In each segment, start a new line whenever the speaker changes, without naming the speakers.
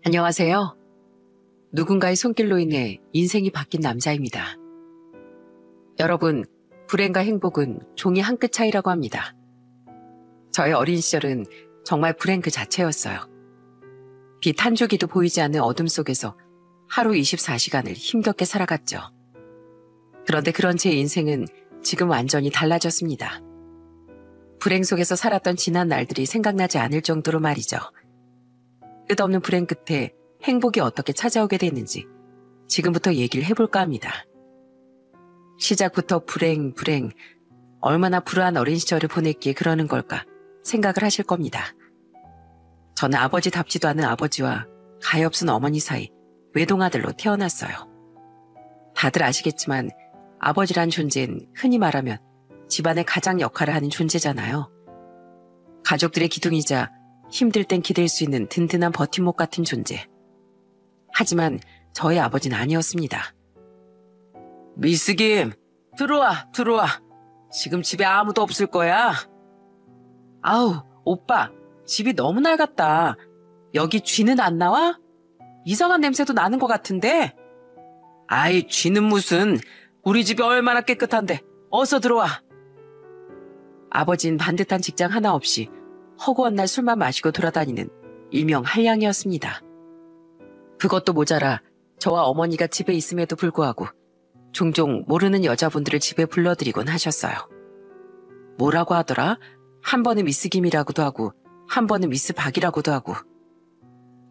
안녕하세요. 누군가의 손길로 인해 인생이 바뀐 남자입니다. 여러분, 불행과 행복은 종이 한 끗 차이라고 합니다. 저의 어린 시절은 정말 불행 그 자체였어요. 빛 한 조기도 보이지 않는 어둠 속에서 하루 24시간을 힘겹게 살아갔죠. 그런데 그런 제 인생은 지금 완전히 달라졌습니다. 불행 속에서 살았던 지난 날들이 생각나지 않을 정도로 말이죠. 끝없는 불행 끝에 행복이 어떻게 찾아오게 됐는지 지금부터 얘기를 해볼까 합니다. 시작부터 불행, 얼마나 불우한 어린 시절을 보냈기에 그러는 걸까 생각을 하실 겁니다. 저는 아버지답지도 않은 아버지와 가엾은 어머니 사이 외동아들로 태어났어요. 다들 아시겠지만 아버지란 존재는 흔히 말하면 집안의 가장 역할을 하는 존재잖아요. 가족들의 기둥이자 힘들 땐 기댈 수 있는 든든한 버팀목 같은 존재. 하지만 저의 아버지는 아니었습니다. 미스 김, 들어와. 지금 집에 아무도 없을 거야. 아우, 오빠, 집이 너무 낡았다. 여기 쥐는 안 나와? 이상한 냄새도 나는 것 같은데? 아이, 쥐는 무슨, 우리 집이 얼마나 깨끗한데, 어서 들어와. 아버진 반듯한 직장 하나 없이 허구한 날 술만 마시고 돌아다니는 일명 한량이었습니다. 그것도 모자라 저와 어머니가 집에 있음에도 불구하고 종종 모르는 여자분들을 집에 불러들이곤 하셨어요. 뭐라고 하더라? 한 번은 미스 김이라고도 하고 한 번은 미스 박이라고도 하고.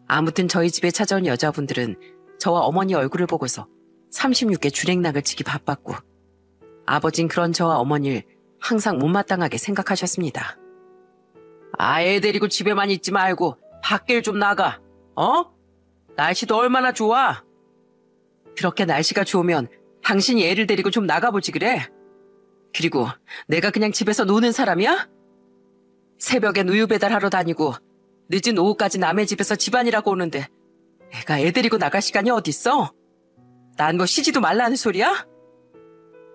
아무튼 저희 집에 찾아온 여자분들은 저와 어머니 얼굴을 보고서 36개 주랭락을 치기 바빴고 아버진 그런 저와 어머니를 항상 못마땅하게 생각하셨습니다. 애 데리고 집에만 있지 말고 밖을 좀 나가. 날씨도 얼마나 좋아. 그렇게 날씨가 좋으면 당신이 애를 데리고 좀 나가보지 그래. 그리고 내가 그냥 집에서 노는 사람이야? 새벽엔 우유 배달하러 다니고 늦은 오후까지 남의 집에서 집안이라고 오는데 내가 애 데리고 나갈 시간이 어딨어? 난 뭐 쉬지도 말라는 소리야?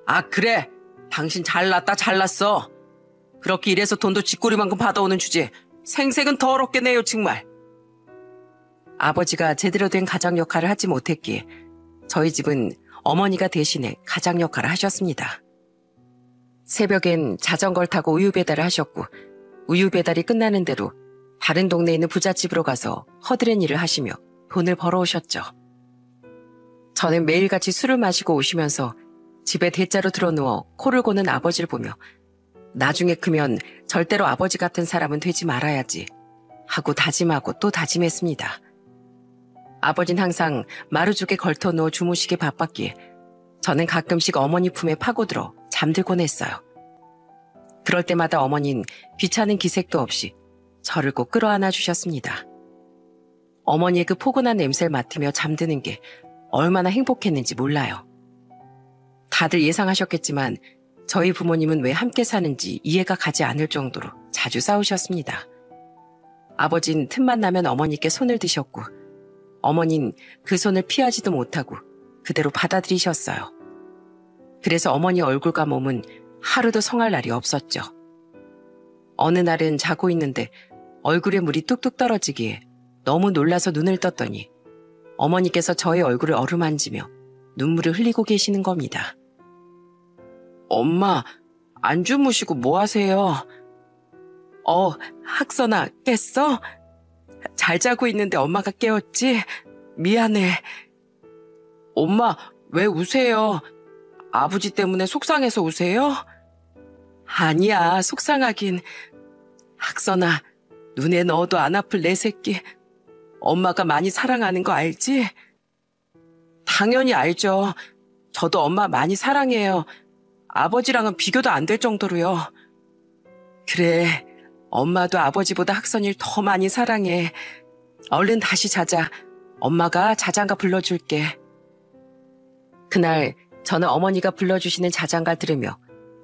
아, 그래. 당신 잘났어. 그렇게 일해서 돈도 쥐꼬리만큼 받아오는 주제에 생색은 더럽게 내요 정말. 아버지가 제대로 된 가장 역할을 하지 못했기에 저희 집은 어머니가 대신에 가장 역할을 하셨습니다. 새벽엔 자전거를 타고 우유 배달을 하셨고 우유 배달이 끝나는 대로 다른 동네에 있는 부잣집으로 가서 허드렛 일을 하시며 돈을 벌어오셨죠. 저는 매일같이 술을 마시고 오시면서 집에 대자로 드러누워 코를 고는 아버지를 보며 나중에 크면 절대로 아버지 같은 사람은 되지 말아야지 하고 다짐하고 또 다짐했습니다. 아버진 항상 마루죽에 걸터 누워 주무시기 바빴기에 저는 가끔씩 어머니 품에 파고들어 잠들곤 했어요. 그럴 때마다 어머니는 귀찮은 기색도 없이 저를 꼭 끌어안아 주셨습니다. 어머니의 그 포근한 냄새를 맡으며 잠드는 게 얼마나 행복했는지 몰라요. 다들 예상하셨겠지만 저희 부모님은 왜 함께 사는지 이해가 가지 않을 정도로 자주 싸우셨습니다. 아버진 틈만 나면 어머니께 손을 드셨고 어머닌 그 손을 피하지도 못하고 그대로 받아들이셨어요. 그래서 어머니 얼굴과 몸은 하루도 성할 날이 없었죠. 어느 날은 자고 있는데 얼굴에 물이 뚝뚝 떨어지기에 너무 놀라서 눈을 떴더니 어머니께서 저의 얼굴을 어루만지며 눈물을 흘리고 계시는 겁니다. 엄마, 안 주무시고 뭐 하세요? 학선아, 깼어? 잘 자고 있는데 엄마가 깨웠지? 미안해. 엄마, 왜 우세요? 아버지 때문에 속상해서 우세요? 아니야, 속상하긴. 학선아, 눈에 넣어도 안 아플 내 새끼. 엄마가 많이 사랑하는 거 알지? 당연히 알죠. 저도 엄마 많이 사랑해요. 아버지랑은 비교도 안 될 정도로요. 그래, 엄마도 아버지보다 학선이를 더 많이 사랑해. 얼른 다시 자자. 엄마가 자장가 불러줄게. 그날 저는 어머니가 불러주시는 자장가 들으며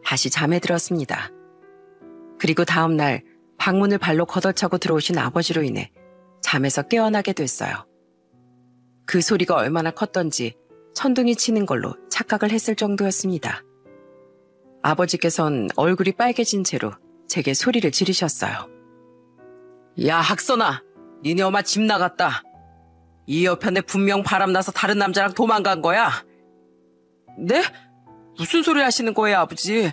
다시 잠에 들었습니다. 그리고 다음 날 방문을 발로 걷어차고 들어오신 아버지로 인해 잠에서 깨어나게 됐어요. 그 소리가 얼마나 컸던지 천둥이 치는 걸로 착각을 했을 정도였습니다. 아버지께선 얼굴이 빨개진 채로 제게 소리를 지르셨어요. 야, 학선아, 니네 엄마 집 나갔다. 이 여편네 분명 바람나서 다른 남자랑 도망간 거야. 네? 무슨 소리 하시는 거예요, 아버지?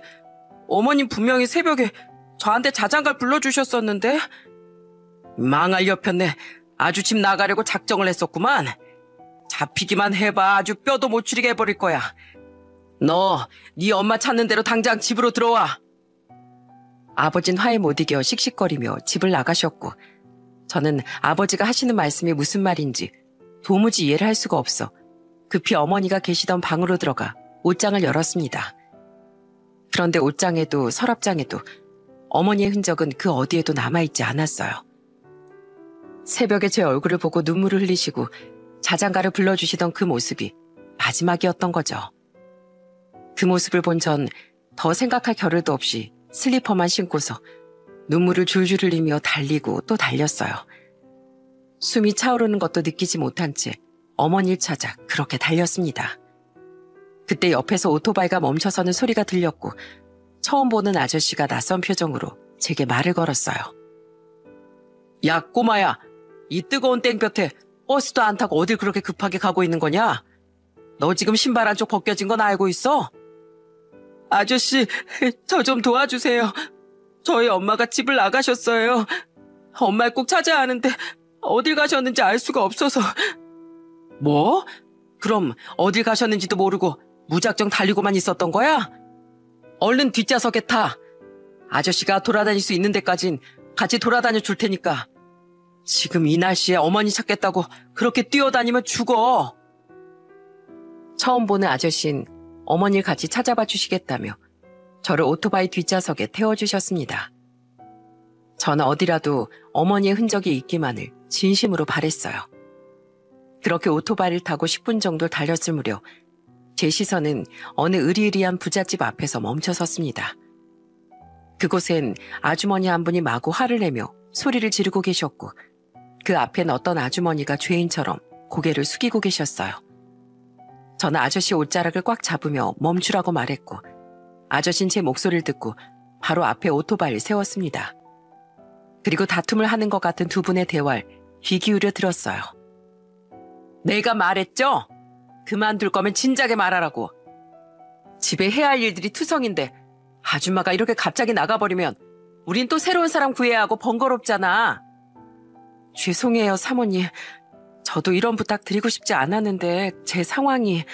어머님 분명히 새벽에 저한테 자장가를 불러주셨었는데. 망할 여편네, 아주 집 나가려고 작정을 했었구만. 잡히기만 해봐 아주 뼈도 못 추리게 해버릴 거야. 너, 네 엄마 찾는 대로 당장 집으로 들어와. 아버진 화에 못 이겨 씩씩거리며 집을 나가셨고, 저는 아버지가 하시는 말씀이 무슨 말인지 도무지 이해를 할 수가 없어 급히 어머니가 계시던 방으로 들어가 옷장을 열었습니다. 그런데 옷장에도 서랍장에도 어머니의 흔적은 그 어디에도 남아있지 않았어요. 새벽에 제 얼굴을 보고 눈물을 흘리시고 자장가를 불러주시던 그 모습이 마지막이었던 거죠. 그 모습을 본 전 더 생각할 겨를도 없이 슬리퍼만 신고서 눈물을 줄줄 흘리며 달리고 또 달렸어요. 숨이 차오르는 것도 느끼지 못한 채 어머니를 찾아 그렇게 달렸습니다. 그때 옆에서 오토바이가 멈춰서는 소리가 들렸고 처음 보는 아저씨가 낯선 표정으로 제게 말을 걸었어요. 야, 꼬마야. 이 뜨거운 땡볕에 버스도 안 타고 어딜 그렇게 급하게 가고 있는 거냐? 너 지금 신발 한쪽 벗겨진 건 알고 있어? 아저씨, 저 좀 도와주세요. 저희 엄마가 집을 나가셨어요. 엄마를 꼭 찾아야 하는데 어딜 가셨는지 알 수가 없어서. 뭐? 그럼 어딜 가셨는지도 모르고 무작정 달리고만 있었던 거야? 얼른 뒷좌석에 타. 아저씨가 돌아다닐 수 있는 데까진 같이 돌아다녀 줄 테니까. 지금 이 날씨에 어머니 찾겠다고 그렇게 뛰어다니면 죽어. 처음 보는 아저씨는 어머니를 같이 찾아봐 주시겠다며 저를 오토바이 뒷좌석에 태워주셨습니다. 저는 어디라도 어머니의 흔적이 있기만을 진심으로 바랬어요. 그렇게 오토바이를 타고 10분 정도 달렸을 무렵 제 시선은 어느 으리으리한 부잣집 앞에서 멈춰 섰습니다. 그곳엔 아주머니 한 분이 마구 화를 내며 소리를 지르고 계셨고 그 앞엔 어떤 아주머니가 죄인처럼 고개를 숙이고 계셨어요. 저는 아저씨 옷자락을 꽉 잡으며 멈추라고 말했고 아저씨는 제 목소리를 듣고 바로 앞에 오토바이를 세웠습니다. 그리고 다툼을 하는 것 같은 두 분의 대화를 귀 기울여 들었어요. 내가 말했죠? 그만둘 거면 진작에 말하라고. 집에 해야 할 일들이 투성인데 아줌마가 이렇게 갑자기 나가버리면 우린 또 새로운 사람 구해야 하고 번거롭잖아. 죄송해요, 사모님. 저도 이런 부탁 드리고 싶지 않았는데 제 상황이...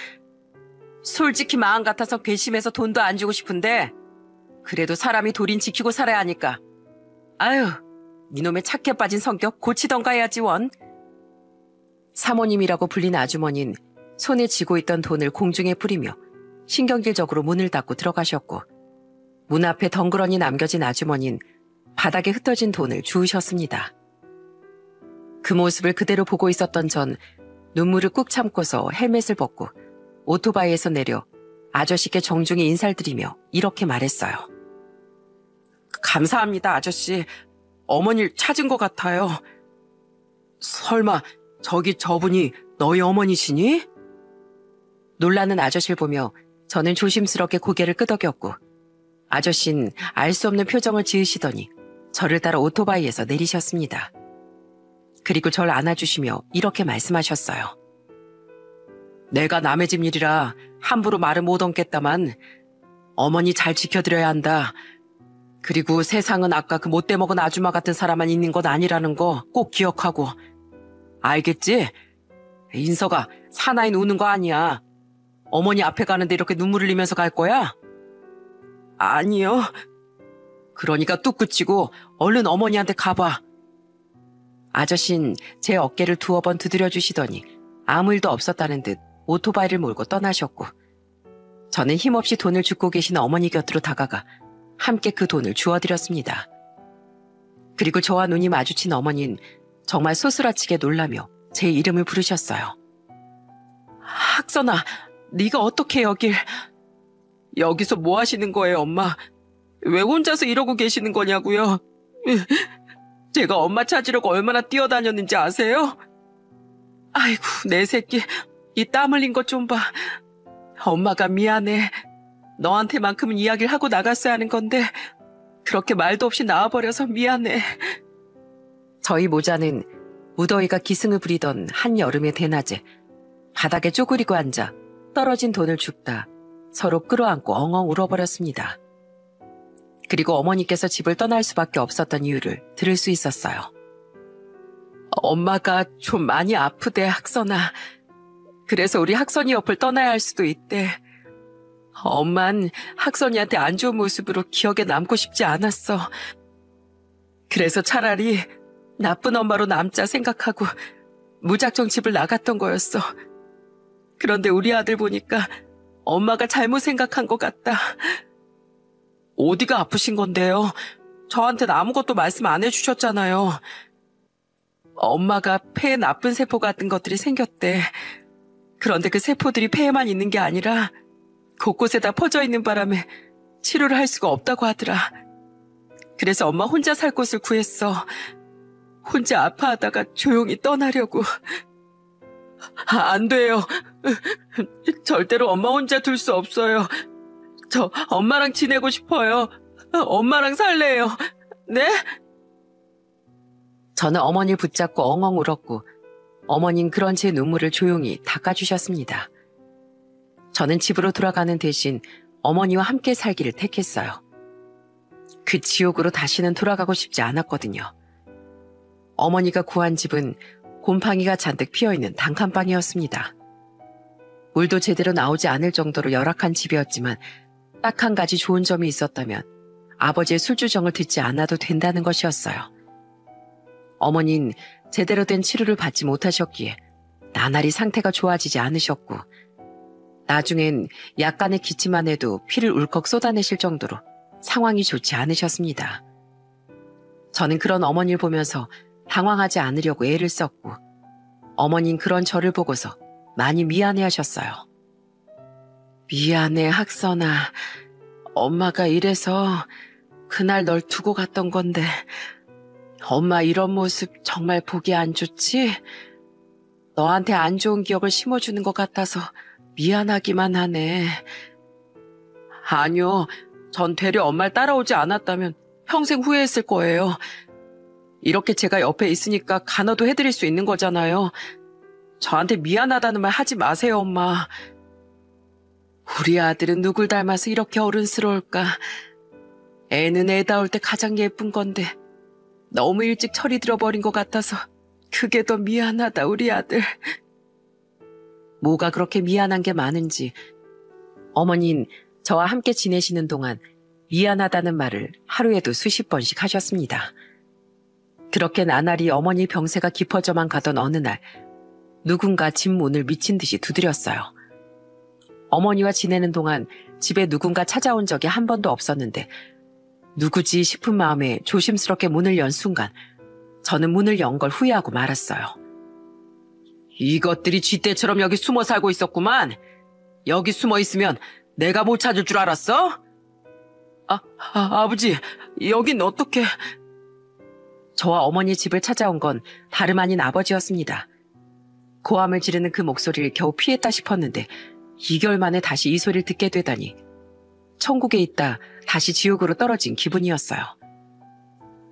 솔직히 마음 같아서 괘씸해서 돈도 안 주고 싶은데 그래도 사람이 도린 지키고 살아야 하니까. 아유, 니놈의 착해 빠진 성격 고치던가 해야지 원. 사모님이라고 불린 아주머니는 손에 쥐고 있던 돈을 공중에 뿌리며 신경질적으로 문을 닫고 들어가셨고 문 앞에 덩그러니 남겨진 아주머니는 바닥에 흩어진 돈을 주우셨습니다. 그 모습을 그대로 보고 있었던 전 눈물을 꾹 참고서 헬멧을 벗고 오토바이에서 내려 아저씨께 정중히 인사를 드리며 이렇게 말했어요. 감사합니다, 아저씨. 어머니를 찾은 것 같아요. 설마 저기 저분이 너희 어머니시니? 놀라는 아저씨를 보며 저는 조심스럽게 고개를 끄덕였고 아저씨는 알 수 없는 표정을 지으시더니 저를 따라 오토바이에서 내리셨습니다. 그리고 저를 안아주시며 이렇게 말씀하셨어요. 내가 남의 집 일이라 함부로 말을 못 얹겠다만 어머니 잘 지켜드려야 한다. 그리고 세상은 아까 그 못돼 먹은 아줌마 같은 사람만 있는 건 아니라는 거 꼭 기억하고. 알겠지? 인서가 사나이 우는 거 아니야. 어머니 앞에 가는데 이렇게 눈물 흘리면서 갈 거야? 아니요. 그러니까 뚝 그치고 얼른 어머니한테 가봐. 아저씨는 제 어깨를 두어 번 두드려 주시더니 아무 일도 없었다는 듯 오토바이를 몰고 떠나셨고 저는 힘없이 돈을 줍고 계신 어머니 곁으로 다가가 함께 그 돈을 주워드렸습니다. 그리고 저와 눈이 마주친 어머니는 정말 소스라치게 놀라며 제 이름을 부르셨어요. 학선아, 네가 어떻게 여길... 여기서 뭐 하시는 거예요, 엄마? 왜 혼자서 이러고 계시는 거냐고요? 제가 엄마 찾으려고 얼마나 뛰어다녔는지 아세요? 아이고, 내 새끼, 이 땀 흘린 것 좀 봐. 엄마가 미안해. 너한테만큼은 이야기를 하고 나갔어야 하는 건데 그렇게 말도 없이 나와버려서 미안해. 저희 모자는 무더위가 기승을 부리던 한여름의 대낮에 바닥에 쪼그리고 앉아 떨어진 돈을 줍다 서로 끌어안고 엉엉 울어버렸습니다. 그리고 어머니께서 집을 떠날 수밖에 없었던 이유를 들을 수 있었어요. 엄마가 좀 많이 아프대, 학선아. 그래서 우리 학선이 옆을 떠나야 할 수도 있대. 엄만 학선이한테 안 좋은 모습으로 기억에 남고 싶지 않았어. 그래서 차라리 나쁜 엄마로 남자 생각하고 무작정 집을 나갔던 거였어. 그런데 우리 아들 보니까 엄마가 잘못 생각한 것 같다. 어디가 아프신 건데요? 저한테는 아무것도 말씀 안 해주셨잖아요. 엄마가 폐에 나쁜 세포 같은 것들이 생겼대. 그런데 그 세포들이 폐에만 있는 게 아니라 곳곳에 다 퍼져 있는 바람에 치료를 할 수가 없다고 하더라. 그래서 엄마 혼자 살 곳을 구했어. 혼자 아파하다가 조용히 떠나려고. 안 돼요. 절대로 엄마 혼자 둘 수 없어요. 저 엄마랑 지내고 싶어요. 엄마랑 살래요. 네? 저는 어머니를 붙잡고 엉엉 울었고 어머니는 그런 제 눈물을 조용히 닦아주셨습니다. 저는 집으로 돌아가는 대신 어머니와 함께 살기를 택했어요. 그 지옥으로 다시는 돌아가고 싶지 않았거든요. 어머니가 구한 집은 곰팡이가 잔뜩 피어있는 단칸방이었습니다. 물도 제대로 나오지 않을 정도로 열악한 집이었지만 딱 한 가지 좋은 점이 있었다면 아버지의 술주정을 듣지 않아도 된다는 것이었어요. 어머니는 제대로 된 치료를 받지 못하셨기에 나날이 상태가 좋아지지 않으셨고 나중엔 약간의 기침만 해도 피를 울컥 쏟아내실 정도로 상황이 좋지 않으셨습니다. 저는 그런 어머니를 보면서 당황하지 않으려고 애를 썼고 어머니는 그런 저를 보고서 많이 미안해하셨어요. 미안해, 학선아. 엄마가 이래서 그날 널 두고 갔던 건데 엄마 이런 모습 정말 보기 안 좋지? 너한테 안 좋은 기억을 심어주는 것 같아서 미안하기만 하네. 아니요, 전 되려 엄마를 따라오지 않았다면 평생 후회했을 거예요. 이렇게 제가 옆에 있으니까 간호도 해드릴 수 있는 거잖아요. 저한테 미안하다는 말 하지 마세요, 엄마. 우리 아들은 누굴 닮아서 이렇게 어른스러울까? 애는 애다울 때 가장 예쁜 건데 너무 일찍 철이 들어버린 것 같아서 그게 더 미안하다, 우리 아들. 뭐가 그렇게 미안한 게 많은지 어머니는 저와 함께 지내시는 동안 미안하다는 말을 하루에도 수십 번씩 하셨습니다. 그렇게 나날이 어머니 병세가 깊어져만 가던 어느 날 누군가 집 문을 미친 듯이 두드렸어요. 어머니와 지내는 동안 집에 누군가 찾아온 적이 한 번도 없었는데 누구지 싶은 마음에 조심스럽게 문을 연 순간 저는 문을 연 걸 후회하고 말았어요. 이것들이 쥐떼처럼 여기 숨어 살고 있었구만. 여기 숨어 있으면 내가 못 찾을 줄 알았어? 아버지, 여긴 어떻게... 저와 어머니 집을 찾아온 건 다름 아닌 아버지였습니다. 고함을 지르는 그 목소리를 겨우 피했다 싶었는데 2개월 만에 다시 이 소리를 듣게 되다니 천국에 있다 다시 지옥으로 떨어진 기분이었어요.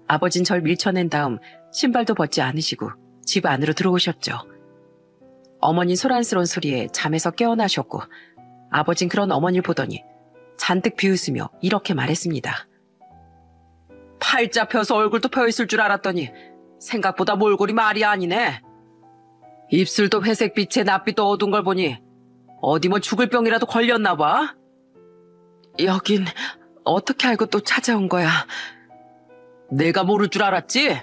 아버진 절 밀쳐낸 다음 신발도 벗지 않으시고 집 안으로 들어오셨죠. 어머니 소란스러운 소리에 잠에서 깨어나셨고 아버진 그런 어머니를 보더니 잔뜩 비웃으며 이렇게 말했습니다. 팔자 펴서 얼굴도 펴있을 줄 알았더니 생각보다 몰골이 말이 아니네. 입술도 회색빛에 낯빛도 어두운 걸 보니 어디 뭐 죽을 병이라도 걸렸나 봐. 여긴 어떻게 알고 또 찾아온 거야? 내가 모를 줄 알았지?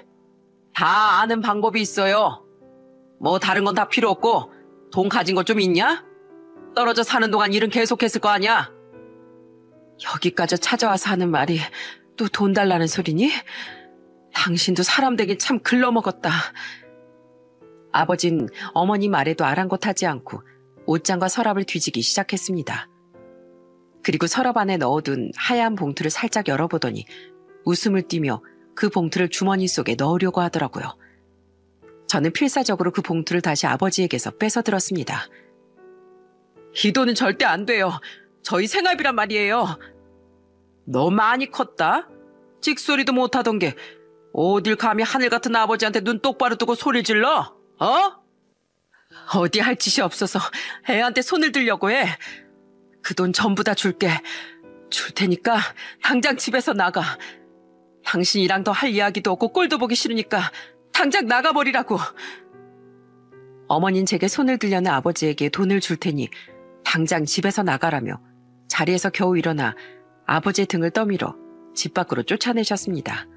다 아는 방법이 있어요. 뭐 다른 건 다 필요 없고 돈 가진 거 좀 있냐? 떨어져 사는 동안 일은 계속했을 거 아니야? 여기까지 찾아와서 하는 말이 또 돈 달라는 소리니? 당신도 사람 되긴 참 글러먹었다. 아버진 어머니 말에도 아랑곳하지 않고 옷장과 서랍을 뒤지기 시작했습니다. 그리고 서랍 안에 넣어둔 하얀 봉투를 살짝 열어보더니 웃음을 띠며 그 봉투를 주머니 속에 넣으려고 하더라고요. 저는 필사적으로 그 봉투를 다시 아버지에게서 뺏어들었습니다. 이 돈은 절대 안 돼요. 저희 생활비란 말이에요. 너 많이 컸다. 찍소리도 못하던 게
어딜 감히 하늘 같은 아버지한테 눈 똑바로 뜨고 소리 질러? 어?
어디 할 짓이 없어서 애한테 손을 들려고 해. 그 돈 전부 다 줄게. 줄 테니까 당장 집에서 나가. 당신이랑 더 할 이야기도 없고 꼴도 보기 싫으니까 당장 나가버리라고. 어머니는 제게 손을 들려는 아버지에게 돈을 줄 테니 당장 집에서 나가라며 자리에서 겨우 일어나 아버지의 등을 떠밀어 집 밖으로 쫓아내셨습니다.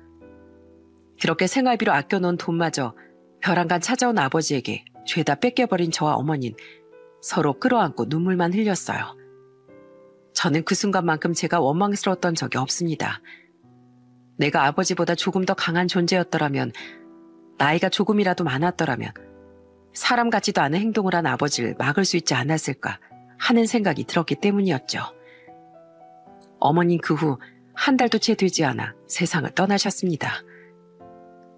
그렇게 생활비로 아껴놓은 돈마저 벼랑간 찾아온 아버지에게 죄다 뺏겨버린 저와 어머니는 서로 끌어안고 눈물만 흘렸어요. 저는 그 순간만큼 제가 원망스러웠던 적이 없습니다. 내가 아버지보다 조금 더 강한 존재였더라면, 나이가 조금이라도 많았더라면 사람 같지도 않은 행동을 한 아버지를 막을 수 있지 않았을까 하는 생각이 들었기 때문이었죠. 어머님 그 후 한 달도 채 되지 않아 세상을 떠나셨습니다.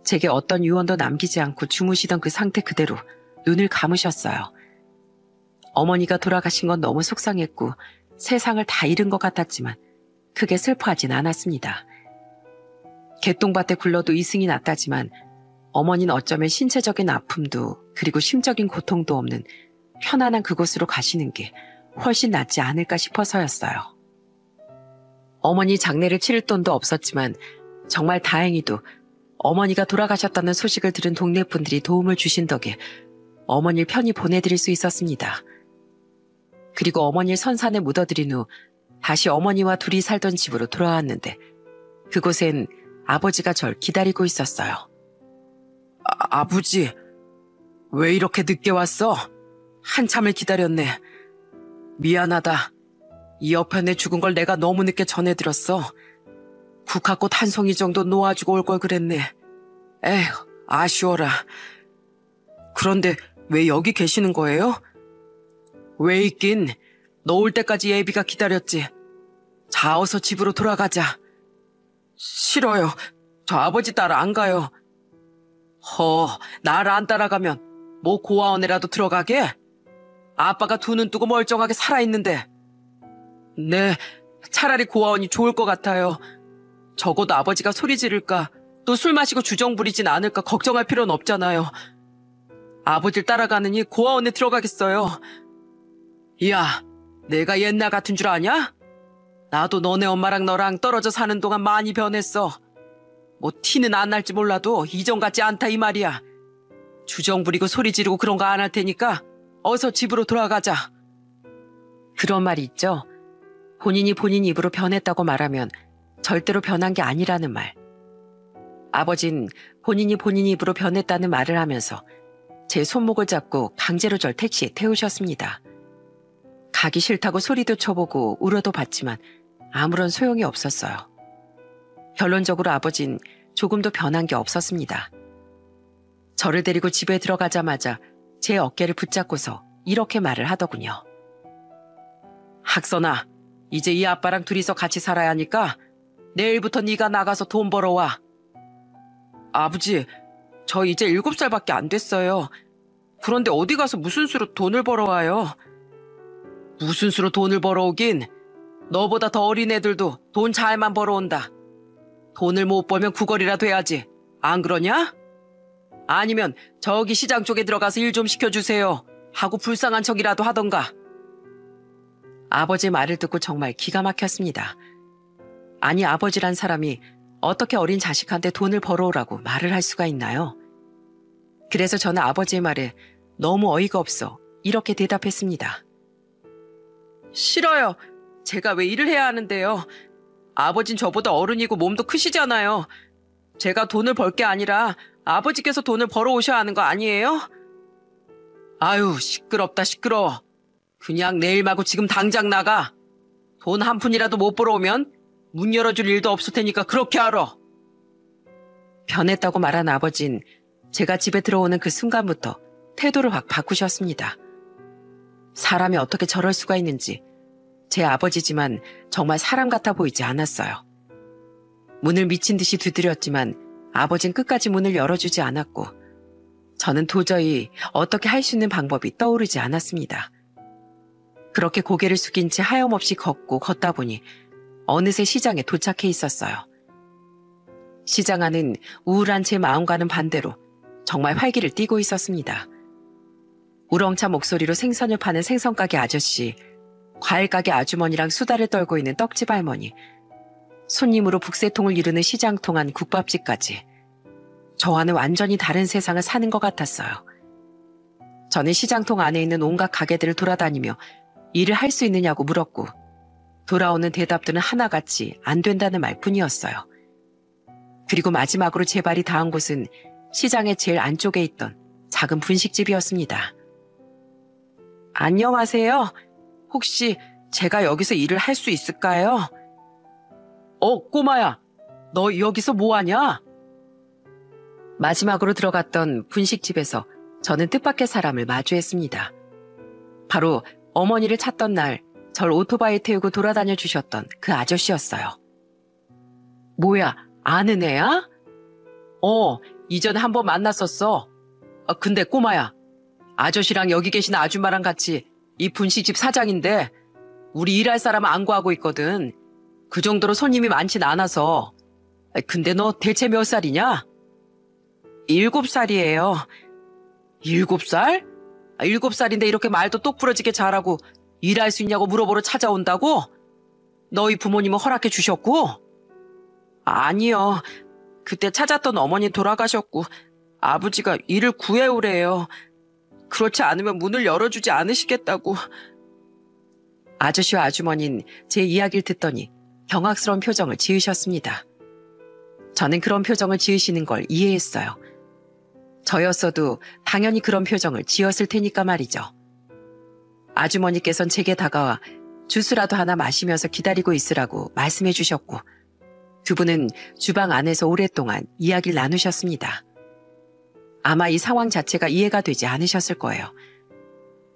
제게 어떤 유언도 남기지 않고 주무시던 그 상태 그대로 눈을 감으셨어요. 어머니가 돌아가신 건 너무 속상했고 세상을 다 잃은 것 같았지만 크게 슬퍼하진 않았습니다. 개똥밭에 굴러도 이승이 났다지만 어머니는 어쩌면 신체적인 아픔도 그리고 심적인 고통도 없는 편안한 그곳으로 가시는 게 훨씬 낫지 않을까 싶어서였어요. 어머니 장례를 치를 돈도 없었지만 정말 다행히도 어머니가 돌아가셨다는 소식을 들은 동네 분들이 도움을 주신 덕에 어머니를 편히 보내드릴 수 있었습니다. 그리고 어머니를 선산에 묻어드린 후 다시 어머니와 둘이 살던 집으로 돌아왔는데 그곳엔 아버지가 절 기다리고 있었어요.
아버지, 왜 이렇게 늦게 왔어? 한참을 기다렸네. 미안하다. 이 여편에 죽은 걸 내가 너무 늦게 전해들었어. 국화꽃 한 송이 정도 놓아주고 올 걸 그랬네. 에휴, 아쉬워라. 그런데 왜 여기 계시는 거예요? 왜 있긴, 너 올 때까지 예비가 기다렸지. 자, 어서 집으로 돌아가자. 싫어요. 저 아버지 따라 안 가요. 나를 안 따라가면 뭐 고아원에라도 들어가게? 아빠가 두 눈 뜨고 멀쩡하게 살아있는데. 네, 차라리 고아원이 좋을 것 같아요. 적어도 아버지가 소리 지를까 또 술 마시고 주정 부리진 않을까 걱정할 필요는 없잖아요. 아버지를 따라가느니 고아원에 들어가겠어요. 야, 내가 옛날 같은 줄 아냐? 나도 너네 엄마랑 너랑 떨어져 사는 동안 많이 변했어. 뭐 티는 안 날지 몰라도 이전 같지 않다 이 말이야. 주정 부리고 소리 지르고 그런 거 안 할 테니까 어서 집으로 돌아가자.
그런 말이 있죠. 본인이 본인 입으로 변했다고 말하면 절대로 변한 게 아니라는 말. 아버진 본인이 본인 입으로 변했다는 말을 하면서 제 손목을 잡고 강제로 절 택시에 태우셨습니다. 가기 싫다고 소리도 쳐보고 울어도 봤지만 아무런 소용이 없었어요. 결론적으로 아버진 조금도 변한 게 없었습니다. 저를 데리고 집에 들어가자마자 제 어깨를 붙잡고서 이렇게 말을 하더군요. 학선아, 이제 이 아빠랑 둘이서 같이 살아야 하니까 내일부터 네가 나가서 돈 벌어와.
아버지, 저 이제 7살밖에 안 됐어요. 그런데 어디 가서 무슨 수로 돈을 벌어와요? 무슨 수로 돈을 벌어오긴, 너보다 더 어린 애들도 돈 잘만 벌어온다. 돈을 못 벌면 구걸이라도 해야지. 안 그러냐? 아니면 저기 시장 쪽에 들어가서 일 좀 시켜주세요 하고 불쌍한 척이라도 하던가.
아버지 말을 듣고 정말 기가 막혔습니다. 아니, 아버지란 사람이 어떻게 어린 자식한테 돈을 벌어오라고 말을 할 수가 있나요? 그래서 저는 아버지의 말에 너무 어이가 없어 이렇게 대답했습니다.
싫어요. 제가 왜 일을 해야 하는데요. 아버진 저보다 어른이고 몸도 크시잖아요. 제가 돈을 벌 게 아니라 아버지께서 돈을 벌어오셔야 하는 거 아니에요? 아유, 시끄럽다 시끄러워. 그냥 내일 말고 지금 당장 나가. 돈 한 푼이라도 못 벌어오면 문 열어줄 일도 없을 테니까 그렇게 알아.
변했다고 말한 아버진 제가 집에 들어오는 그 순간부터 태도를 확 바꾸셨습니다. 사람이 어떻게 저럴 수가 있는지 제 아버지지만 정말 사람 같아 보이지 않았어요. 문을 미친 듯이 두드렸지만 아버진 끝까지 문을 열어주지 않았고 저는 도저히 어떻게 할 수 있는 방법이 떠오르지 않았습니다. 그렇게 고개를 숙인 채 하염없이 걷고 걷다 보니 어느새 시장에 도착해 있었어요. 시장 안은 우울한 제 마음과는 반대로 정말 활기를 띠고 있었습니다. 우렁찬 목소리로 생선을 파는 생선가게 아저씨, 과일가게 아주머니랑 수다를 떨고 있는 떡집 할머니, 손님으로 북새통을 이루는 시장통 안 국밥집까지 저와는 완전히 다른 세상을 사는 것 같았어요. 저는 시장통 안에 있는 온갖 가게들을 돌아다니며 일을 할 수 있느냐고 물었고 돌아오는 대답들은 하나같이 안 된다는 말뿐이었어요. 그리고 마지막으로 제 발이 닿은 곳은 시장의 제일 안쪽에 있던 작은 분식집이었습니다. 안녕하세요. 혹시 제가 여기서 일을 할 수 있을까요? 꼬마야. 너 여기서 뭐하냐? 마지막으로 들어갔던 분식집에서 저는 뜻밖의 사람을 마주했습니다. 바로 어머니를 찾던 날 절 오토바이 태우고 돌아다녀 주셨던 그 아저씨였어요. 뭐야, 아는 애야? 이전에 한번 만났었어. 근데 꼬마야, 아저씨랑 여기 계신 아줌마랑 같이 이 분식집 사장인데 우리 일할 사람 안 구하고 있거든. 그 정도로 손님이 많진 않아서. 근데 너 대체 몇 살이냐? 7살이에요. 7살? 7살인데 이렇게 말도 똑부러지게 잘하고 일할 수 있냐고 물어보러 찾아온다고? 너희 부모님은 허락해 주셨고? 아니요. 그때 찾았던 어머니 돌아가셨고 아버지가 일을 구해오래요. 그렇지 않으면 문을 열어주지 않으시겠다고. 아저씨와 아주머니는 제 이야기를 듣더니 경악스러운 표정을 지으셨습니다. 저는 그런 표정을 지으시는 걸 이해했어요. 저였어도 당연히 그런 표정을 지었을 테니까 말이죠. 아주머니께서는 제게 다가와 주스라도 하나 마시면서 기다리고 있으라고 말씀해 주셨고 두 분은 주방 안에서 오랫동안 이야기를 나누셨습니다. 아마 이 상황 자체가 이해가 되지 않으셨을 거예요.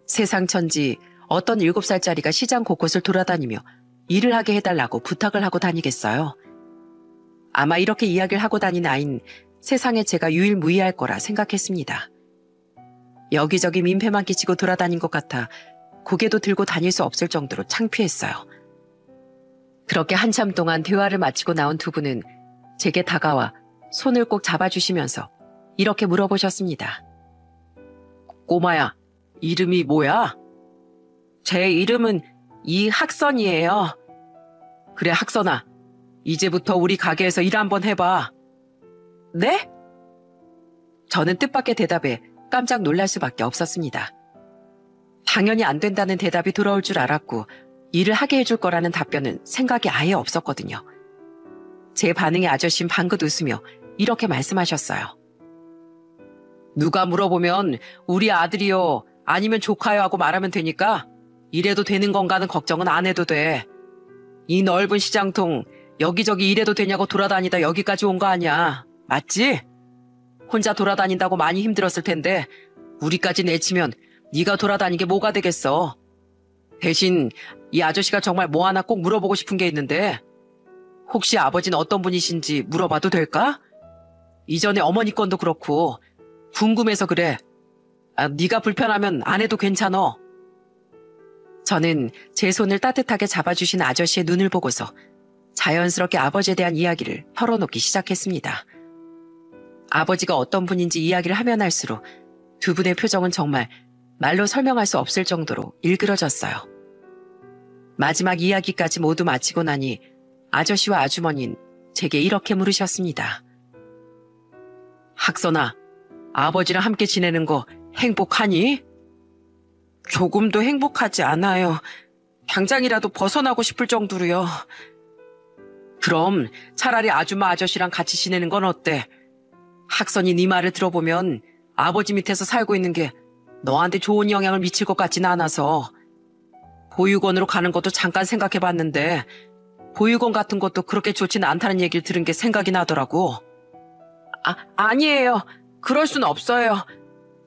세상 천지 어떤 7살짜리가 시장 곳곳을 돌아다니며 일을 하게 해달라고 부탁을 하고 다니겠어요. 아마 이렇게 이야기를 하고 다닌 아이는 세상에 제가 유일무이할 거라 생각했습니다. 여기저기 민폐만 끼치고 돌아다닌 것 같아 고개도 들고 다닐 수 없을 정도로 창피했어요. 그렇게 한참 동안 대화를 마치고 나온 두 분은 제게 다가와 손을 꼭 잡아주시면서 이렇게 물어보셨습니다. 꼬마야, 이름이 뭐야? 제 이름은 이학선이에요. 그래, 학선아. 이제부터 우리 가게에서 일 한번 해봐. 네? 저는 뜻밖의 대답에 깜짝 놀랄 수밖에 없었습니다. 당연히 안 된다는 대답이 돌아올 줄 알았고 일을 하게 해줄 거라는 답변은 생각이 아예 없었거든요. 제 반응에 아저씨는 방긋 웃으며 이렇게 말씀하셨어요. 누가 물어보면 우리 아들이요 아니면 조카요 하고 말하면 되니까 이래도 되는 건가는 걱정은 안 해도 돼. 이 넓은 시장통 여기저기 이래도 되냐고 돌아다니다 여기까지 온 거 아니야. 맞지? 혼자 돌아다닌다고 많이 힘들었을 텐데 우리까지 내치면 네가 돌아다니게 뭐가 되겠어. 대신 이 아저씨가 정말 뭐 하나 꼭 물어보고 싶은 게 있는데 혹시 아버지는 어떤 분이신지 물어봐도 될까? 이전에 어머니 건도 그렇고 궁금해서 그래. 네가 불편하면 안 해도 괜찮어. 저는 제 손을 따뜻하게 잡아주신 아저씨의 눈을 보고서 자연스럽게 아버지에 대한 이야기를 털어놓기 시작했습니다. 아버지가 어떤 분인지 이야기를 하면 할수록 두 분의 표정은 정말 말로 설명할 수 없을 정도로 일그러졌어요. 마지막 이야기까지 모두 마치고 나니 아저씨와 아주머니는 제게 이렇게 물으셨습니다. 학선아, 아버지랑 함께 지내는 거 행복하니? 조금도 행복하지 않아요. 당장이라도 벗어나고 싶을 정도로요. 그럼 차라리 아줌마 아저씨랑 같이 지내는 건 어때? 학선이 네 말을 들어보면 아버지 밑에서 살고 있는 게 너한테 좋은 영향을 미칠 것 같지는 않아서 보육원으로 가는 것도 잠깐 생각해봤는데 보육원 같은 것도 그렇게 좋지는 않다는 얘기를 들은 게 생각이 나더라고. 아니에요. 그럴 순 없어요.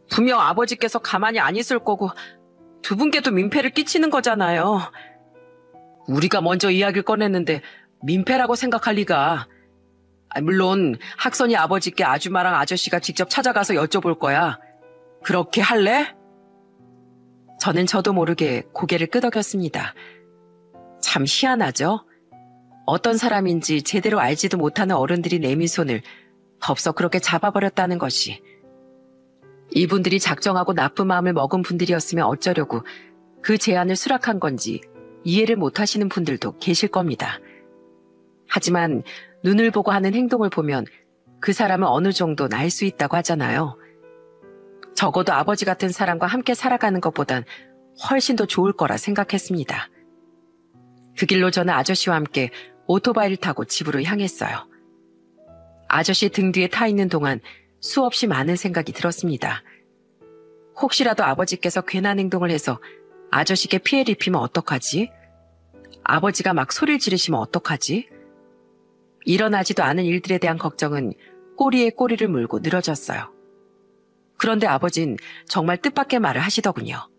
분명 아버지께서 가만히 안 있을 거고 두 분께도 민폐를 끼치는 거잖아요. 우리가 먼저 이야기를 꺼냈는데 민폐라고 생각할 리가. 물론 학선이 아버지께 아줌마랑 아저씨가 직접 찾아가서 여쭤볼 거야. 그렇게 할래? 저는 저도 모르게 고개를 끄덕였습니다. 참 희한하죠? 어떤 사람인지 제대로 알지도 못하는 어른들이 내민 손을 덥석 그렇게 잡아버렸다는 것이. 이분들이 작정하고 나쁜 마음을 먹은 분들이었으면 어쩌려고 그 제안을 수락한 건지 이해를 못하시는 분들도 계실 겁니다. 하지만 눈을 보고 하는 행동을 보면 그 사람은 어느 정도 알 수 있다고 하잖아요. 적어도 아버지 같은 사람과 함께 살아가는 것보단 훨씬 더 좋을 거라 생각했습니다. 그 길로 저는 아저씨와 함께 오토바이를 타고 집으로 향했어요. 아저씨 등 뒤에 타 있는 동안 수없이 많은 생각이 들었습니다. 혹시라도 아버지께서 괜한 행동을 해서 아저씨께 피해를 입히면 어떡하지? 아버지가 막 소리를 지르시면 어떡하지? 일어나지도 않은 일들에 대한 걱정은 꼬리에 꼬리를 물고 늘어졌어요. 그런데 아버진 정말 뜻밖의 말을 하시더군요.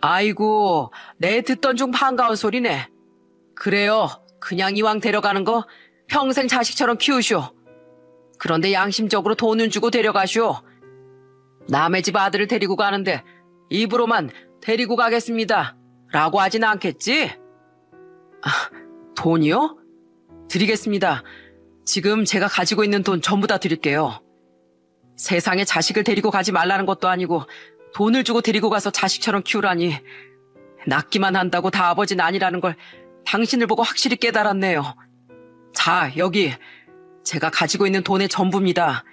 아이고, 내 듣던 중 반가운 소리네. 그래요, 그냥 이왕 데려가는 거 평생 자식처럼 키우쇼. 그런데 양심적으로 돈은 주고 데려가쇼. 남의 집 아들을 데리고 가는데 입으로만 데리고 가겠습니다 라고 하진 않겠지? 돈이요? 드리겠습니다. 지금 제가 가지고 있는 돈 전부 다 드릴게요. 세상에 자식을 데리고 가지 말라는 것도 아니고 돈을 주고 데리고 가서 자식처럼 키우라니. 낳기만 한다고 다 아버지는 아니라는 걸 당신을 보고 확실히 깨달았네요. 자, 여기 제가 가지고 있는 돈의 전부입니다.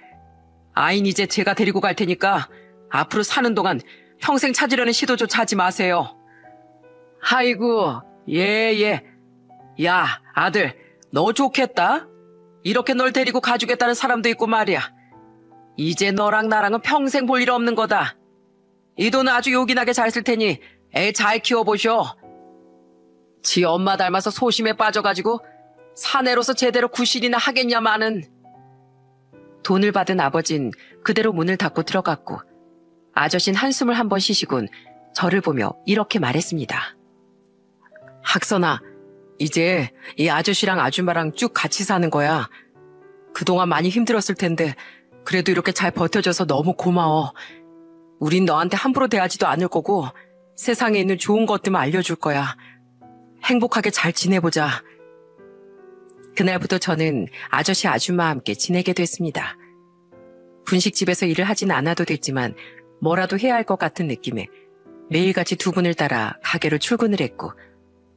아인 이제 제가 데리고 갈 테니까 앞으로 사는 동안 평생 찾으려는 시도조차 하지 마세요. 아이고, 예. 야, 아들, 너 좋겠다. 이렇게 널 데리고 가주겠다는 사람도 있고 말이야. 이제 너랑 나랑은 평생 볼 일 없는 거다. 이 돈은 아주 요긴하게 잘 쓸 테니 애 잘 키워보쇼. 지 엄마 닮아서 소심에 빠져가지고 사내로서 제대로 구실이나 하겠냐마는. 돈을 받은 아버진 그대로 문을 닫고 들어갔고 아저씨는 한숨을 한번 쉬시곤 저를 보며 이렇게 말했습니다. 학선아, 이제 이 아저씨랑 아줌마랑 쭉 같이 사는 거야. 그동안 많이 힘들었을 텐데 그래도 이렇게 잘 버텨줘서 너무 고마워. 우린 너한테 함부로 대하지도 않을 거고 세상에 있는 좋은 것들만 알려줄 거야. 행복하게 잘 지내보자. 그날부터 저는 아저씨 아줌마와 함께 지내게 됐습니다. 분식집에서 일을 하진 않아도 됐지만 뭐라도 해야 할 것 같은 느낌에 매일같이 두 분을 따라 가게로 출근을 했고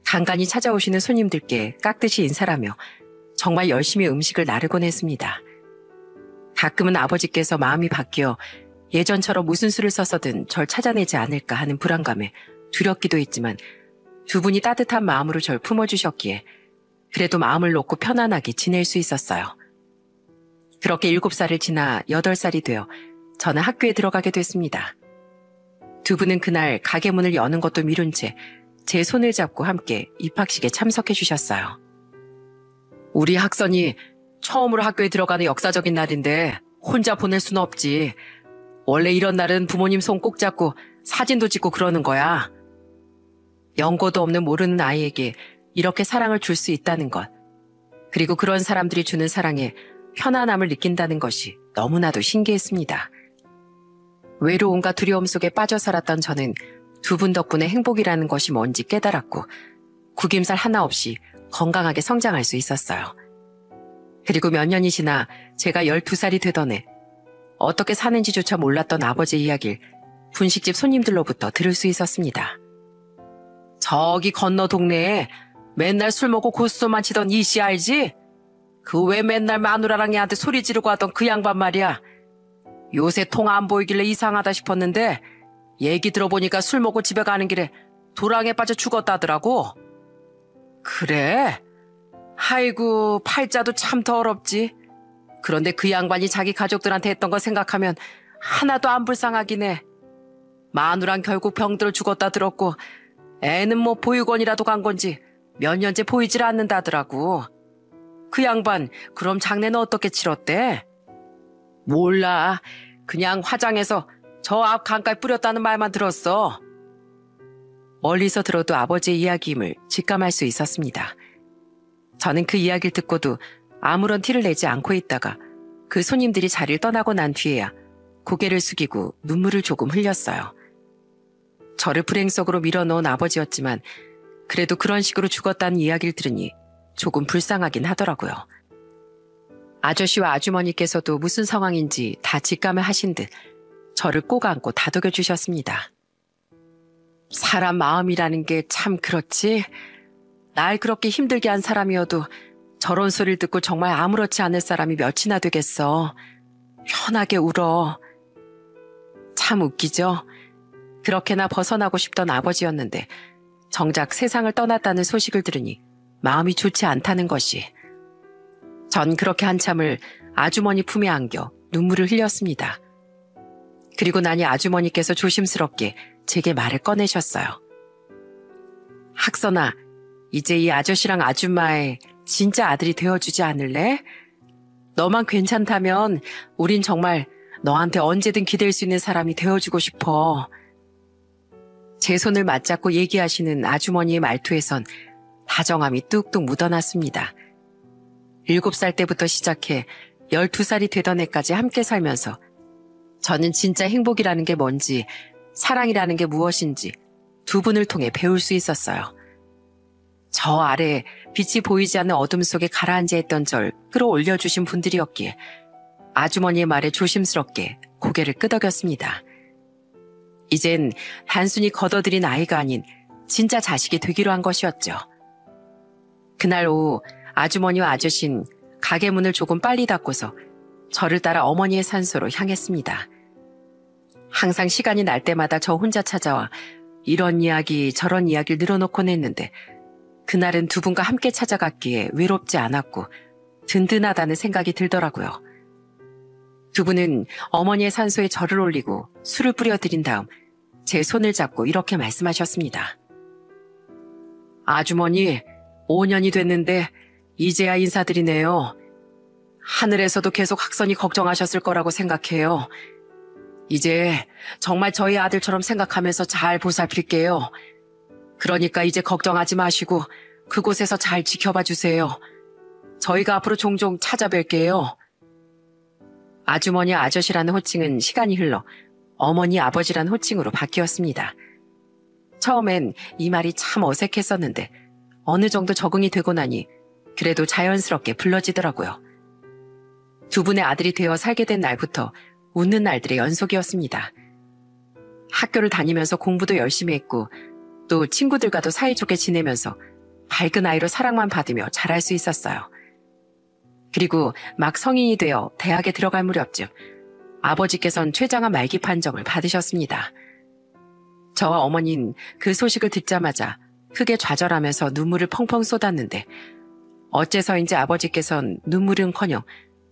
간간히 찾아오시는 손님들께 깍듯이 인사하며 정말 열심히 음식을 나르곤 했습니다. 가끔은 아버지께서 마음이 바뀌어 예전처럼 무슨 수를 써서든 절 찾아내지 않을까 하는 불안감에 두렵기도 했지만 두 분이 따뜻한 마음으로 절 품어주셨기에 그래도 마음을 놓고 편안하게 지낼 수 있었어요. 그렇게 7살을 지나 8살이 되어 저는 학교에 들어가게 됐습니다. 두 분은 그날 가게 문을 여는 것도 미룬 채 제 손을 잡고 함께 입학식에 참석해 주셨어요. 우리 학선이 처음으로 학교에 들어가는 역사적인 날인데 혼자 보낼 수는 없지. 원래 이런 날은 부모님 손 꼭 잡고 사진도 찍고 그러는 거야. 연고도 없는 모르는 아이에게 이렇게 사랑을 줄 수 있다는 것, 그리고 그런 사람들이 주는 사랑에 편안함을 느낀다는 것이 너무나도 신기했습니다. 외로움과 두려움 속에 빠져 살았던 저는 두 분 덕분에 행복이라는 것이 뭔지 깨달았고 구김살 하나 없이 건강하게 성장할 수 있었어요. 그리고 몇 년이 지나 제가 12살이 되던 해 어떻게 사는지조차 몰랐던 아버지 이야기를 분식집 손님들로부터 들을 수 있었습니다. 저기 건너 동네에 맨날 술 먹고 고스톱만 치던 이씨 알지? 그 왜 맨날 마누라랑 얘한테 소리 지르고 하던 그 양반 말이야. 요새 통 안 보이길래 이상하다 싶었는데 얘기 들어보니까 술 먹고 집에 가는 길에 도랑에 빠져 죽었다더라고. 그래? 아이고, 팔자도 참 더럽지. 그런데 그 양반이 자기 가족들한테 했던 거 생각하면 하나도 안 불쌍하긴 해. 마누랑 결국 병들어 죽었다 들었고 애는 뭐 보육원이라도 간 건지 몇 년째 보이질 않는다더라고. 그 양반 그럼 장례는 어떻게 치렀대? 몰라. 그냥 화장해서 저 앞 강가에 뿌렸다는 말만 들었어. 멀리서 들어도 아버지의 이야기임을 직감할 수 있었습니다. 저는 그 이야기를 듣고도 아무런 티를 내지 않고 있다가 그 손님들이 자리를 떠나고 난 뒤에야 고개를 숙이고 눈물을 조금 흘렸어요. 저를 불행 속으로 밀어넣은 아버지였지만 그래도 그런 식으로 죽었다는 이야기를 들으니 조금 불쌍하긴 하더라고요. 아저씨와 아주머니께서도 무슨 상황인지 다 직감을 하신 듯 저를 꼭 안고 다독여 주셨습니다. 사람 마음이라는 게 참 그렇지. 날 그렇게 힘들게 한 사람이어도 저런 소리를 듣고 정말 아무렇지 않을 사람이 몇이나 되겠어. 편하게 울어. 참 웃기죠? 그렇게나 벗어나고 싶던 아버지였는데 정작 세상을 떠났다는 소식을 들으니 마음이 좋지 않다는 것이. 전 그렇게 한참을 아주머니 품에 안겨 눈물을 흘렸습니다. 그리고 나니 아주머니께서 조심스럽게 제게 말을 꺼내셨어요. 학선아, 이제 이 아저씨랑 아줌마의 진짜 아들이 되어주지 않을래? 너만 괜찮다면 우린 정말 너한테 언제든 기댈 수 있는 사람이 되어주고 싶어. 제 손을 맞잡고 얘기하시는 아주머니의 말투에선 다정함이 뚝뚝 묻어났습니다. 7살 때부터 시작해 12살이 되던 해까지 함께 살면서 저는 진짜 행복이라는 게 뭔지, 사랑이라는 게 무엇인지 두 분을 통해 배울 수 있었어요. 저 아래 빛이 보이지 않는 어둠 속에 가라앉아 있던 절 끌어올려주신 분들이었기에 아주머니의 말에 조심스럽게 고개를 끄덕였습니다. 이젠 단순히 걷어들인 아이가 아닌 진짜 자식이 되기로 한 것이었죠. 그날 오후 아주머니와 아저씨는 가게 문을 조금 빨리 닫고서 저를 따라 어머니의 산소로 향했습니다. 항상 시간이 날 때마다 저 혼자 찾아와 이런 이야기 저런 이야기를 늘어놓곤 했는데 그날은 두 분과 함께 찾아갔기에 외롭지 않았고 든든하다는 생각이 들더라고요. 두 분은 어머니의 산소에 저를 올리고 술을 뿌려드린 다음 제 손을 잡고 이렇게 말씀하셨습니다. 아주머니, 5년이 됐는데 이제야 인사드리네요. 하늘에서도 계속 학선이 걱정하셨을 거라고 생각해요. 이제 정말 저희 아들처럼 생각하면서 잘 보살필게요. 그러니까 이제 걱정하지 마시고 그곳에서 잘 지켜봐 주세요. 저희가 앞으로 종종 찾아뵐게요. 아주머니 아저씨라는 호칭은 시간이 흘러 어머니 아버지란 호칭으로 바뀌었습니다. 처음엔 이 말이 참 어색했었는데 어느 정도 적응이 되고 나니 그래도 자연스럽게 불러지더라고요. 두 분의 아들이 되어 살게 된 날부터 웃는 날들의 연속이었습니다. 학교를 다니면서 공부도 열심히 했고 또 친구들과도 사이좋게 지내면서 밝은 아이로 사랑만 받으며 자랄 수 있었어요. 그리고 막 성인이 되어 대학에 들어갈 무렵쯤 아버지께선 췌장암 말기 판정을 받으셨습니다. 저와 어머니는 그 소식을 듣자마자 크게 좌절하면서 눈물을 펑펑 쏟았는데 어째서인지 아버지께선 눈물은커녕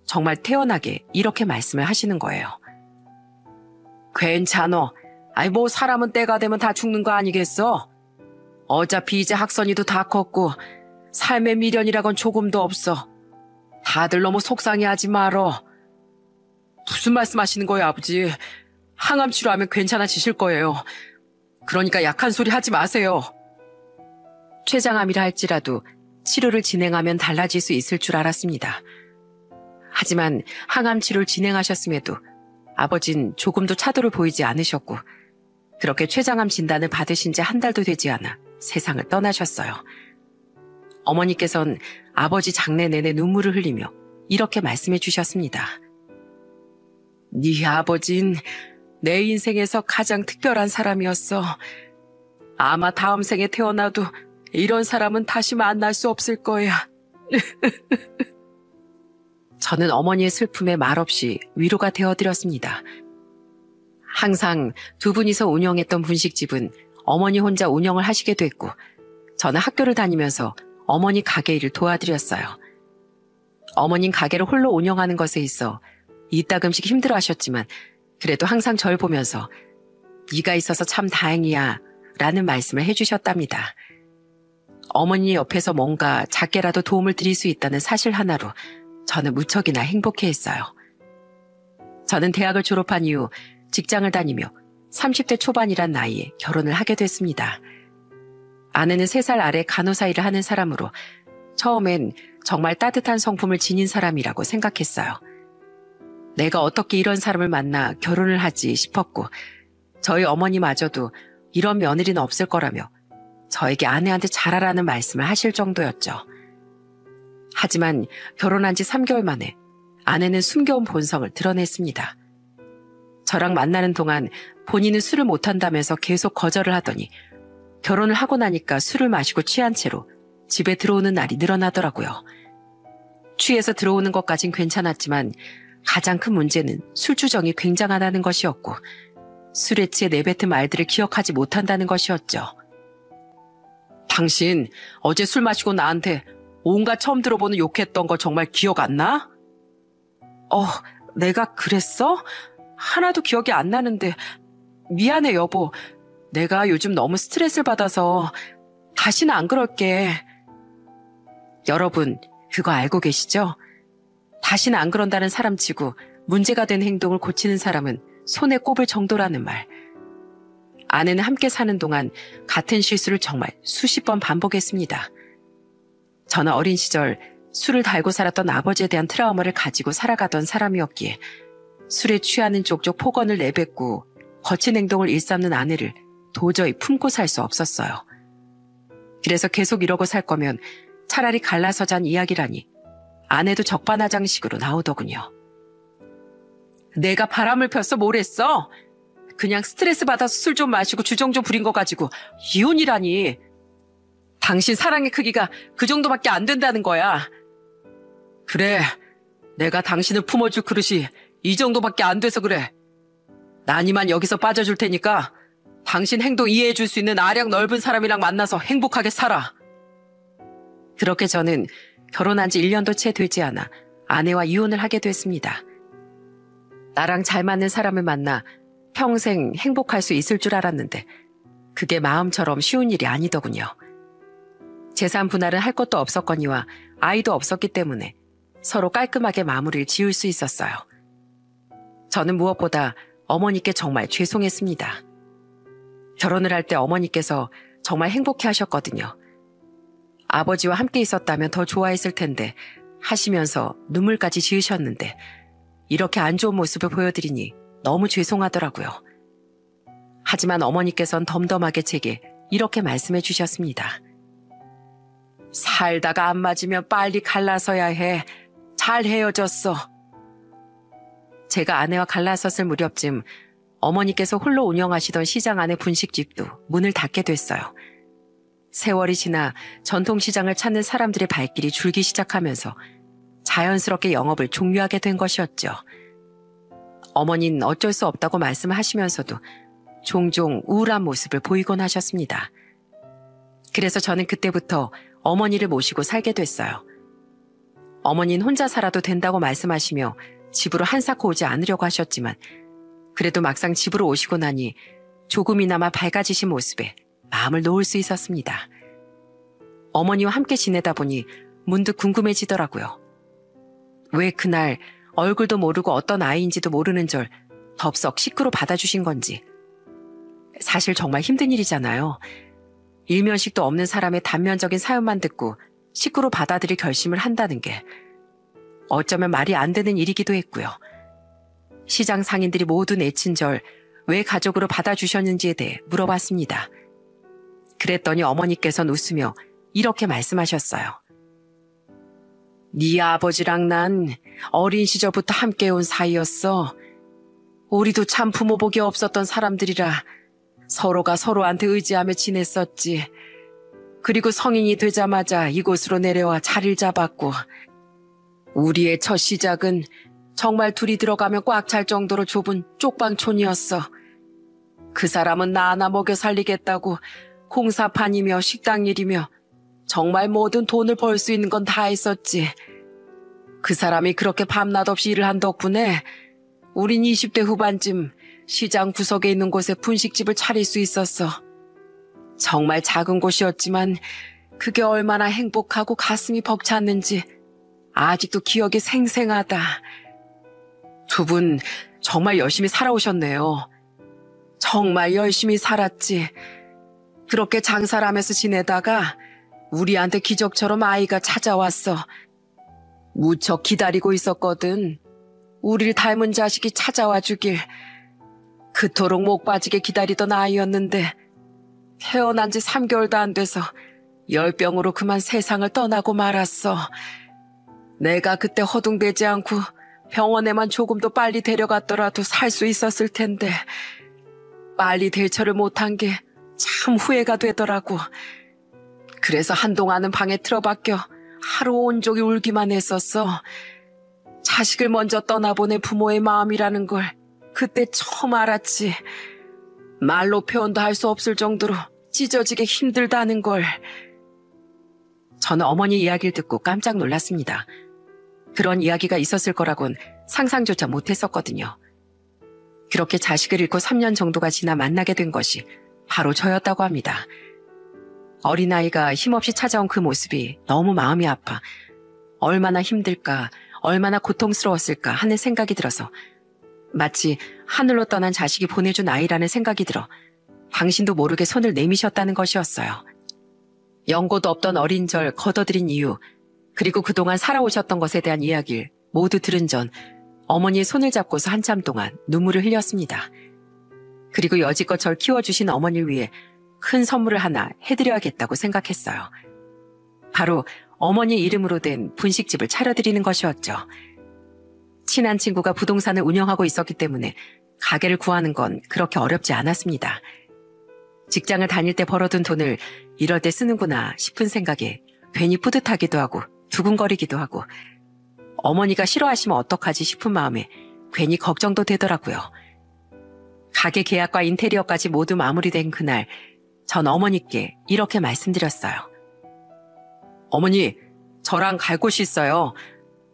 정말 태연하게 이렇게 말씀을 하시는 거예요. 괜찮어. 아이 뭐 사람은 때가 되면 다 죽는 거 아니겠어? 어차피 이제 학선이도 다 컸고 삶의 미련이라곤 조금도 없어. 다들 너무 속상해하지 말어. 무슨 말씀하시는 거예요, 아버지? 항암 치료하면 괜찮아지실 거예요. 그러니까 약한 소리 하지 마세요. 췌장암이라 할지라도 치료를 진행하면 달라질 수 있을 줄 알았습니다. 하지만 항암 치료를 진행하셨음에도 아버진 조금도 차도를 보이지 않으셨고 그렇게 췌장암 진단을 받으신 지 한 달도 되지 않아 세상을 떠나셨어요. 어머니께선 아버지 장례 내내 눈물을 흘리며 이렇게 말씀해 주셨습니다. 네 아버진 내 인생에서 가장 특별한 사람이었어. 아마 다음 생에 태어나도 이런 사람은 다시 만날 수 없을 거야. 저는 어머니의 슬픔에 말없이 위로가 되어드렸습니다. 항상 두 분이서 운영했던 분식집은 어머니 혼자 운영을 하시게 됐고 저는 학교를 다니면서 어머니 가게 일을 도와드렸어요. 어머님 가게를 홀로 운영하는 것에 있어 이따금씩 힘들어하셨지만 그래도 항상 절 보면서 네가 있어서 참 다행이야 라는 말씀을 해주셨답니다. 어머니 옆에서 뭔가 작게라도 도움을 드릴 수 있다는 사실 하나로 저는 무척이나 행복해했어요. 저는 대학을 졸업한 이후 직장을 다니며 30대 초반이란 나이에 결혼을 하게 됐습니다. 아내는 3살 아래 간호사 일을 하는 사람으로 처음엔 정말 따뜻한 성품을 지닌 사람이라고 생각했어요. 내가 어떻게 이런 사람을 만나 결혼을 하지 싶었고 저희 어머니마저도 이런 며느리는 없을 거라며 저에게 아내한테 잘하라는 말씀을 하실 정도였죠. 하지만 결혼한 지 3개월 만에 아내는 숨겨온 본성을 드러냈습니다. 저랑 만나는 동안 본인은 술을 못한다면서 계속 거절을 하더니 결혼을 하고 나니까 술을 마시고 취한 채로 집에 들어오는 날이 늘어나더라고요. 취해서 들어오는 것까진 괜찮았지만 가장 큰 문제는 술주정이 굉장하다는 것이었고 술에 취해 내뱉은 말들을 기억하지 못한다는 것이었죠. 당신 어제 술 마시고 나한테 온갖 처음 들어보는 욕했던 거 정말 기억 안 나? 내가 그랬어? 하나도 기억이 안 나는데 미안해 여보. 내가 요즘 너무 스트레스를 받아서 다시는 안 그럴게. 여러분 그거 알고 계시죠? 다시는 안 그런다는 사람치고 문제가 된 행동을 고치는 사람은 손에 꼽을 정도라는 말. 아내는 함께 사는 동안 같은 실수를 정말 수십 번 반복했습니다. 저는 어린 시절 술을 달고 살았던 아버지에 대한 트라우마를 가지고 살아가던 사람이었기에 술에 취하는 쪽쪽 폭언을 내뱉고 거친 행동을 일삼는 아내를 도저히 품고 살 수 없었어요. 그래서 계속 이러고 살 거면 차라리 갈라서 잔 이야기라니 아내도 적반하장식으로 나오더군요. 내가 바람을 폈어? 뭘 했어? 그냥 스트레스 받아서 술 좀 마시고 주정 좀 부린 거 가지고 이혼이라니. 당신 사랑의 크기가 그 정도밖에 안 된다는 거야. 그래, 내가 당신을 품어줄 그릇이 이 정도밖에 안 돼서 그래. 난 이만 여기서 빠져줄 테니까 당신 행동 이해해줄 수 있는 아량 넓은 사람이랑 만나서 행복하게 살아. 그렇게 저는 결혼한 지 1년도 채 되지 않아 아내와 이혼을 하게 됐습니다. 나랑 잘 맞는 사람을 만나 평생 행복할 수 있을 줄 알았는데 그게 마음처럼 쉬운 일이 아니더군요. 재산 분할은 할 것도 없었거니와 아이도 없었기 때문에 서로 깔끔하게 마무리를 지을 수 있었어요. 저는 무엇보다 어머니께 정말 죄송했습니다. 결혼을 할 때 어머니께서 정말 행복해 하셨거든요. 아버지와 함께 있었다면 더 좋아했을 텐데 하시면서 눈물까지 지으셨는데 이렇게 안 좋은 모습을 보여드리니 너무 죄송하더라고요. 하지만 어머니께선 덤덤하게 제게 이렇게 말씀해 주셨습니다. 살다가 안 맞으면 빨리 갈라서야 해. 잘 헤어졌어. 제가 아내와 갈라섰을 무렵쯤 어머니께서 홀로 운영하시던 시장 안의 분식집도 문을 닫게 됐어요. 세월이 지나 전통시장을 찾는 사람들의 발길이 줄기 시작하면서 자연스럽게 영업을 종료하게 된 것이었죠. 어머니는 어쩔 수 없다고 말씀을 하시면서도 종종 우울한 모습을 보이곤 하셨습니다. 그래서 저는 그때부터 어머니를 모시고 살게 됐어요. 어머니는 혼자 살아도 된다고 말씀하시며 집으로 한사코 오지 않으려고 하셨지만 그래도 막상 집으로 오시고 나니 조금이나마 밝아지신 모습에 마음을 놓을 수 있었습니다. 어머니와 함께 지내다 보니 문득 궁금해지더라고요. 왜 그날 얼굴도 모르고 어떤 아이인지도 모르는 절 덥석 식구로 받아주신 건지. 사실 정말 힘든 일이잖아요. 일면식도 없는 사람의 단면적인 사연만 듣고 식구로 받아들일 결심을 한다는 게 어쩌면 말이 안 되는 일이기도 했고요. 시장 상인들이 모두 내친 절 왜 가족으로 받아주셨는지에 대해 물어봤습니다. 그랬더니 어머니께서는 웃으며 이렇게 말씀하셨어요. 네 아버지랑 난 어린 시절부터 함께 온 사이였어. 우리도 참 부모복이 없었던 사람들이라 서로가 서로한테 의지하며 지냈었지. 그리고 성인이 되자마자 이곳으로 내려와 자리를 잡았고 우리의 첫 시작은 정말 둘이 들어가면 꽉 찰 정도로 좁은 쪽방촌이었어. 그 사람은 나 하나 먹여 살리겠다고 공사판이며 식당 일이며 정말 모든 돈을 벌 수 있는 건 다 했었지. 그 사람이 그렇게 밤낮 없이 일을 한 덕분에 우린 20대 후반쯤 시장 구석에 있는 곳에 분식집을 차릴 수 있었어. 정말 작은 곳이었지만 그게 얼마나 행복하고 가슴이 벅찼는지 아직도 기억이 생생하다. 두 분 정말 열심히 살아오셨네요. 정말 열심히 살았지. 그렇게 장사를 하면서 지내다가 우리한테 기적처럼 아이가 찾아왔어. 무척 기다리고 있었거든. 우리를 닮은 자식이 찾아와 주길. 그토록 목 빠지게 기다리던 아이였는데 태어난 지 3개월도 안 돼서 열병으로 그만 세상을 떠나고 말았어.
내가 그때 허둥대지 않고 병원에만 조금 더 빨리 데려갔더라도 살 수 있었을 텐데 빨리 대처를 못한 게 참 후회가 되더라고. 그래서 한동안은 방에 틀어박혀 하루 온종일 울기만 했었어. 자식을 먼저 떠나보낸 부모의 마음이라는 걸 그때 처음 알았지. 말로 표현도 할 수 없을 정도로 찢어지게 힘들다는 걸. 저는 어머니 이야기를 듣고 깜짝 놀랐습니다. 그런 이야기가 있었을 거라곤 상상조차 못했었거든요. 그렇게 자식을 잃고 3년 정도가 지나 만나게 된 것이 바로 저였다고 합니다. 어린아이가 힘없이 찾아온 그 모습이 너무 마음이 아파 얼마나 힘들까, 얼마나 고통스러웠을까 하는 생각이 들어서 마치 하늘로 떠난 자식이 보내준 아이라는 생각이 들어 당신도 모르게 손을 내미셨다는 것이었어요. 연고도 없던 어린절 걷어들인 이유, 그리고 그동안 살아오셨던 것에 대한 이야기를 모두 들은 전 어머니의 손을 잡고서 한참 동안 눈물을 흘렸습니다. 그리고 여지껏 절 키워주신 어머니를 위해 큰 선물을 하나 해드려야겠다고 생각했어요. 바로 어머니 이름으로 된 분식집을 차려드리는 것이었죠. 친한 친구가 부동산을 운영하고 있었기 때문에 가게를 구하는 건 그렇게 어렵지 않았습니다. 직장을 다닐 때 벌어둔 돈을 이럴 때 쓰는구나 싶은 생각에 괜히 뿌듯하기도 하고 두근거리기도 하고 어머니가 싫어하시면 어떡하지 싶은 마음에 괜히 걱정도 되더라고요. 가게 계약과 인테리어까지 모두 마무리된 그날 전 어머니께 이렇게 말씀드렸어요. 어머니, 저랑 갈 곳이 있어요.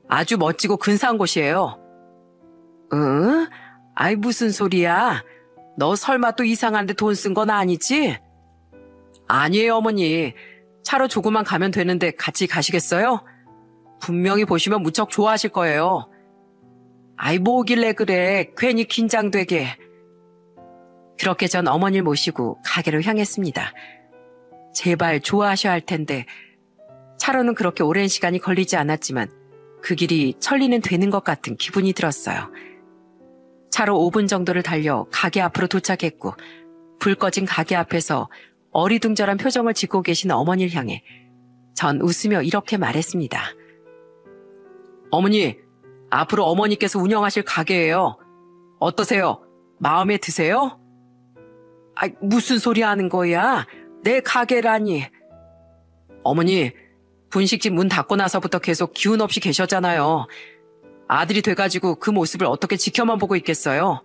아주 멋지고 근사한 곳이에요. 응? 아이 무슨 소리야? 너 설마 또 이상한데 돈 쓴 건 아니지? 아니에요, 어머니. 차로 조금만 가면 되는데 같이 가시겠어요? 분명히 보시면 무척 좋아하실 거예요. 아이 뭐길래 그래. 괜히 긴장되게. 그렇게 전 어머니를 모시고 가게로 향했습니다. 제발 좋아하셔야 할 텐데 차로는 그렇게 오랜 시간이 걸리지 않았지만 그 길이 천리는 되는 것 같은 기분이 들었어요. 차로 5분 정도를 달려 가게 앞으로 도착했고 불 꺼진 가게 앞에서 어리둥절한 표정을 짓고 계신 어머니를 향해 전 웃으며 이렇게 말했습니다. 어머니, 앞으로 어머니께서 운영하실 가게예요. 어떠세요? 마음에 드세요? 아, 무슨 소리 하는 거야? 내 가게라니. 어머니, 분식집 문 닫고 나서부터 계속 기운 없이 계셨잖아요. 아들이 돼가지고 그 모습을 어떻게 지켜만 보고 있겠어요?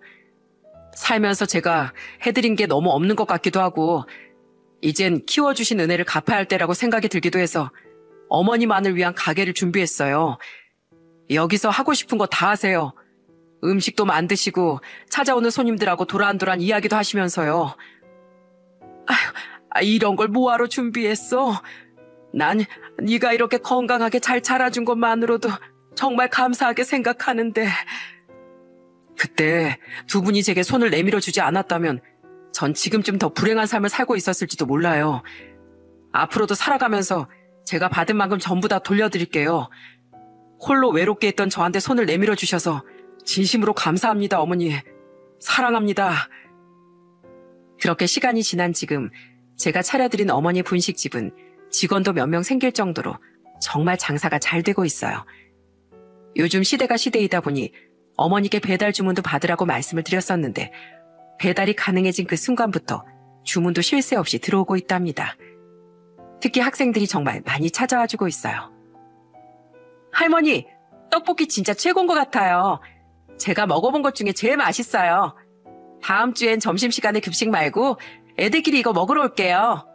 살면서 제가 해드린 게 너무 없는 것 같기도 하고 이젠 키워주신 은혜를 갚아야 할 때라고 생각이 들기도 해서 어머니만을 위한 가게를 준비했어요. 여기서 하고 싶은 거 다 하세요. 음식도 만드시고 찾아오는 손님들하고 도란도란 이야기도 하시면서요. 아휴, 이런 걸 뭐하러 준비했어? 난 네가 이렇게 건강하게 잘 자라준 것만으로도 정말 감사하게 생각하는데 그때 두 분이 제게 손을 내밀어 주지 않았다면 전 지금쯤 더 불행한 삶을 살고 있었을지도 몰라요. 앞으로도 살아가면서 제가 받은 만큼 전부 다 돌려드릴게요. 홀로 외롭게 있던 저한테 손을 내밀어 주셔서 진심으로 감사합니다, 어머니. 사랑합니다. 그렇게 시간이 지난 지금 제가 차려드린 어머니 분식집은 직원도 몇 명 생길 정도로 정말 장사가 잘 되고 있어요. 요즘 시대가 시대이다 보니 어머니께 배달 주문도 받으라고 말씀을 드렸었는데 배달이 가능해진 그 순간부터 주문도 쉴 새 없이 들어오고 있답니다. 특히 학생들이 정말 많이 찾아와주고 있어요. 할머니, 떡볶이 진짜 최고인 것 같아요. 제가 먹어본 것 중에 제일 맛있어요. 다음 주엔 점심시간에 급식 말고 애들끼리 이거 먹으러 올게요.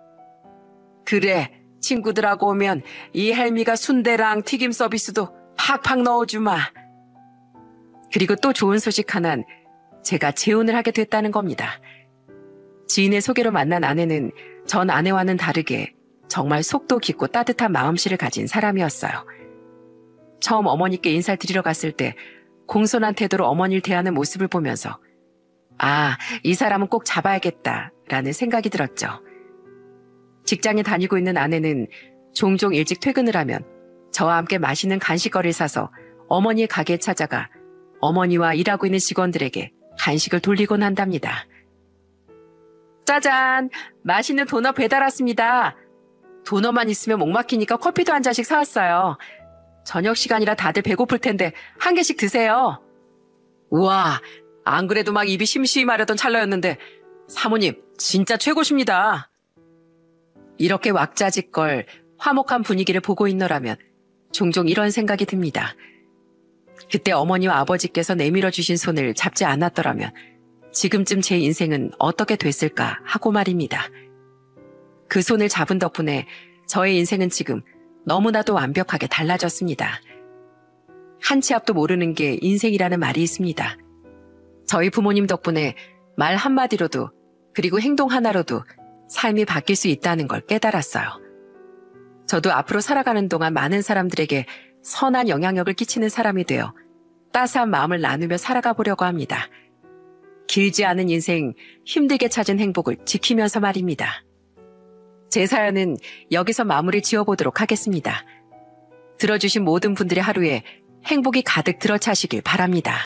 그래, 친구들하고 오면 이 헬미가 순대랑 튀김 서비스도 팍팍 넣어주마. 그리고 또 좋은 소식 하나는 제가 재혼을 하게 됐다는 겁니다. 지인의 소개로 만난 아내는 전 아내와는 다르게 정말 속도 깊고 따뜻한 마음씨를 가진 사람이었어요. 처음 어머니께 인사를 드리러 갔을 때 공손한 태도로 어머니를 대하는 모습을 보면서 아, 이 사람은 꼭 잡아야겠다라는 생각이 들었죠. 직장에 다니고 있는 아내는 종종 일찍 퇴근을 하면 저와 함께 맛있는 간식거리를 사서 어머니의 가게에 찾아가 어머니와 일하고 있는 직원들에게 간식을 돌리곤 한답니다. 짜잔! 맛있는 도넛 배달 왔습니다. 도넛만 있으면 목 막히니까 커피도 한 잔씩 사왔어요.
저녁 시간이라 다들 배고플 텐데 한 개씩 드세요. 우와, 안 그래도 막 입이 심심하려던 찰나였는데 사모님 진짜 최고십니다. 이렇게 왁자지껄 화목한 분위기를 보고 있노라면 종종 이런 생각이 듭니다. 그때 어머니와 아버지께서 내밀어 주신 손을 잡지 않았더라면 지금쯤 제 인생은 어떻게 됐을까 하고 말입니다. 그 손을 잡은 덕분에 저의 인생은 지금 너무나도 완벽하게 달라졌습니다. 한 치 앞도 모르는 게 인생이라는 말이 있습니다. 저희 부모님 덕분에 말 한마디로도 그리고 행동 하나로도 삶이 바뀔 수 있다는 걸 깨달았어요. 저도 앞으로 살아가는 동안 많은 사람들에게 선한 영향력을 끼치는 사람이 되어 따스한 마음을 나누며 살아가 보려고 합니다. 길지 않은 인생, 힘들게 찾은 행복을 지키면서 말입니다. 제 사연은 여기서 마무리 지어보도록 하겠습니다. 들어주신 모든 분들의 하루에 행복이 가득 들어차시길 바랍니다.